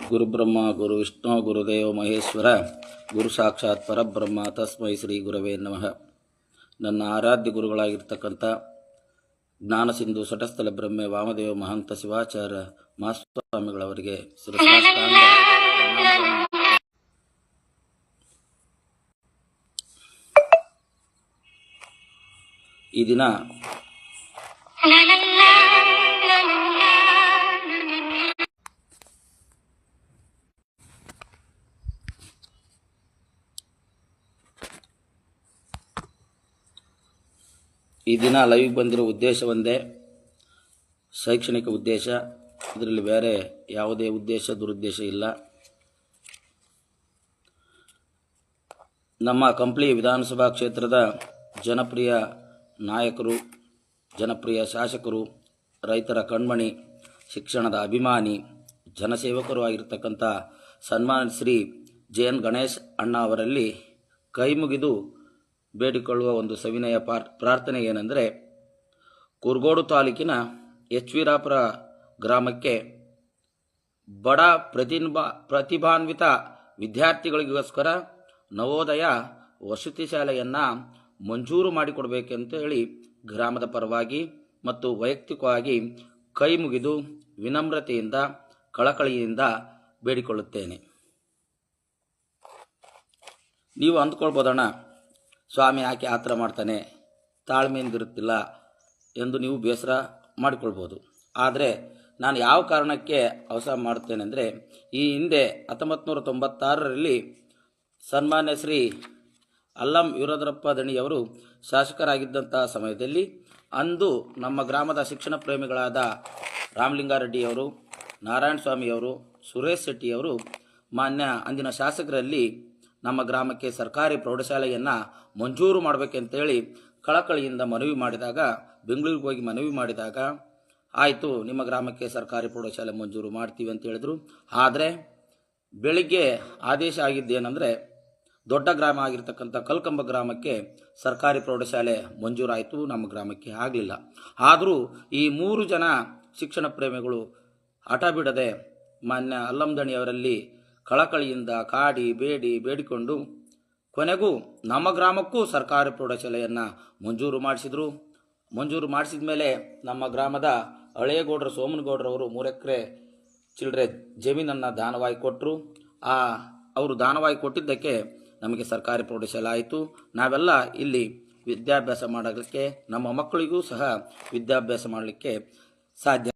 ಗುರುಬ್ರಹ್ಮ ಗುರು ವಿಷ್ಣು ಗುರುದೇವ ಮಹೇಶ್ವರ ಗುರು ಸಾಕ್ಷಾತ್ ಪರಬ್ರಹ್ಮ ತಸ್ಮೈ ಶ್ರೀ ಗುರವೇ ನಮಃ. ನನ್ನ ಆರಾಧ್ಯ ಗುರುಗಳಾಗಿರ್ತಕ್ಕಂಥ ಜ್ಞಾನಸಿಂಧು ಸಟಸ್ಥಲ ಬ್ರಹ್ಮೆ ವಾಮದೇವ ಮಹಂತ ಶಿವಾಚಾರ್ಯ ಮಹಾಸ್ವಾಮಿಗಳವರಿಗೆ ಶಿರಸಾಷ್ಟಾಂಗ ಈ ದಿನ ಲೈವ್ ಬಂದಿರೋ ಉದ್ದೇಶ ಒಂದೇ, ಶೈಕ್ಷಣಿಕ ಉದ್ದೇಶ. ಇದರಲ್ಲಿ ಬೇರೆ ಯಾವುದೇ ಉದ್ದೇಶ ದುರುದ್ದೇಶ ಇಲ್ಲ. ನಮ್ಮ ಕಂಪ್ಲಿ ವಿಧಾನಸಭಾ ಕ್ಷೇತ್ರದ ಜನಪ್ರಿಯ ನಾಯಕರು, ಜನಪ್ರಿಯ ಶಾಸಕರು, ರೈತರ ಕಣ್ಮಣಿ, ಶಿಕ್ಷಣದ ಅಭಿಮಾನಿ, ಜನಸೇವಕರು ಆಗಿರ್ತಕ್ಕಂಥ ಸನ್ಮಾನ್ಯ ಶ್ರೀ JN ಗಣೇಶ್ ಅಣ್ಣ ಅವರಲ್ಲಿ ಕೈ ಮುಗಿದು ಬೇಡಿಕೊಳ್ಳುವ ಒಂದು ಸವಿನಯ ಪ್ರಾರ್ಥನೆ ಏನೆಂದರೆ, ಕುರುಗೋಡು ತಾಲೂಕಿನ HVರಾಪುರ ಗ್ರಾಮಕ್ಕೆ ಬಡ ಪ್ರತಿಭಾನ್ವಿತ ವಿದ್ಯಾರ್ಥಿಗಳಿಗೋಸ್ಕರ ನವೋದಯ ವಸತಿ ಶಾಲೆಯನ್ನು ಮಂಜೂರು ಮಾಡಿಕೊಡಬೇಕೆಂತ ಹೇಳಿ ಗ್ರಾಮದ ಪರವಾಗಿ ಮತ್ತು ವೈಯಕ್ತಿಕವಾಗಿ ಕೈ ಮುಗಿದು ವಿನಮ್ರತೆಯಿಂದ ಕಳಕಳಿಯಿಂದ ಬೇಡಿಕೊಳ್ಳುತ್ತೇನೆ. ನೀವು ಅಂದ್ಕೊಳ್ಬೋದಣ್ಣ, ಸ್ವಾಮಿ ಯಾಕೆ ಆ ಥರ ಮಾಡ್ತಾನೆ, ತಾಳ್ಮೆಯಿಂದಿರುತ್ತಿಲ್ಲ ಎಂದು ನೀವು ಬೇಸರ ಮಾಡಿಕೊಳ್ಬೋದು. ಆದರೆ ನಾನು ಯಾವ ಕಾರಣಕ್ಕೆ ಅವಸರ ಮಾಡುತ್ತೇನೆ ಅಂದರೆ, ಈ ಹಿಂದೆ 1996ರಲ್ಲಿ ಸನ್ಮಾನ್ಯ ಶ್ರೀ ಅಲ್ಲಂ ವೀರಭದ್ರಪ್ಪ ದಣಿಯವರು ಶಾಸಕರಾಗಿದ್ದಂಥ ಸಮಯದಲ್ಲಿ ಅಂದು ನಮ್ಮ ಗ್ರಾಮದ ಶಿಕ್ಷಣ ಪ್ರೇಮಿಗಳಾದ ರಾಮಲಿಂಗಾರೆಡ್ಡಿಯವರು, ನಾರಾಯಣ ಸ್ವಾಮಿಯವರು, ಸುರೇಶ್ ಶೆಟ್ಟಿಯವರು ಮಾನ್ಯ ಅಂದಿನ ಶಾಸಕರಲ್ಲಿ ನಮ್ಮ ಗ್ರಾಮಕ್ಕೆ ಸರ್ಕಾರಿ ಪ್ರೌಢಶಾಲೆಯನ್ನು ಮಂಜೂರು ಮಾಡಬೇಕಂತೇಳಿ ಕಳಕಳಿಯಿಂದ ಮನವಿ ಮಾಡಿದಾಗ, ಬೆಂಗಳೂರಿಗೆ ಹೋಗಿ ಮನವಿ ಮಾಡಿದಾಗ, ಆಯಿತು ನಿಮ್ಮ ಗ್ರಾಮಕ್ಕೆ ಸರ್ಕಾರಿ ಪ್ರೌಢಶಾಲೆ ಮಂಜೂರು ಮಾಡ್ತೀವಿ ಅಂತ ಹೇಳಿದರು. ಆದರೆ ಬೆಳಿಗ್ಗೆ ಆದೇಶ ಆಗಿದ್ದೇನೆಂದರೆ, ದೊಡ್ಡ ಗ್ರಾಮ ಆಗಿರ್ತಕ್ಕಂಥ ಕಲ್ಕಂಬ ಗ್ರಾಮಕ್ಕೆ ಸರ್ಕಾರಿ ಪ್ರೌಢಶಾಲೆ ಮಂಜೂರಾಯಿತು, ನಮ್ಮ ಗ್ರಾಮಕ್ಕೆ ಆಗಲಿಲ್ಲ. ಆದರೂ ಈ 3 ಜನ ಶಿಕ್ಷಣ ಪ್ರೇಮಿಗಳು ಹಠ ಬಿಡದೆ ಮಾನ್ಯ ಅಲ್ಲಂದಣಿಯವರಲ್ಲಿ ಕಳಕಳಿಯಿಂದ ಕಾಡಿ ಬೇಡಿಕೊಂಡು ಕೊನೆಗೂ ನಮ್ಮ ಗ್ರಾಮಕ್ಕೂ ಸರ್ಕಾರಿ ಪ್ರೌಢಶಾಲೆಯನ್ನು ಮಂಜೂರು ಮಾಡಿಸಿದರು. ಮಂಜೂರು ಮಾಡಿಸಿದ ಮೇಲೆ ನಮ್ಮ ಗ್ರಾಮದ ಹಳೆಯಗೌಡರು ಸೋಮನಗೌಡರವರು 3 ಎಕರೆ ಚಿಲ್ಲರೆ ಜಮೀನನ್ನು ದಾನವಾಗಿ ಕೊಟ್ಟರು. ಅವರು ದಾನವಾಗಿ ಕೊಟ್ಟಿದ್ದಕ್ಕೆ ನಮಗೆ ಸರ್ಕಾರಿ ಪ್ರೌಢಶಾಲೆ ಆಯಿತು. ನಾವೆಲ್ಲ ಇಲ್ಲಿ ವಿದ್ಯಾಭ್ಯಾಸ ಮಾಡೋದಕ್ಕೆ, ನಮ್ಮ ಮಕ್ಕಳಿಗೂ ಸಹ ವಿದ್ಯಾಭ್ಯಾಸ ಮಾಡಲಿಕ್ಕೆ ಸಾಧ್ಯ.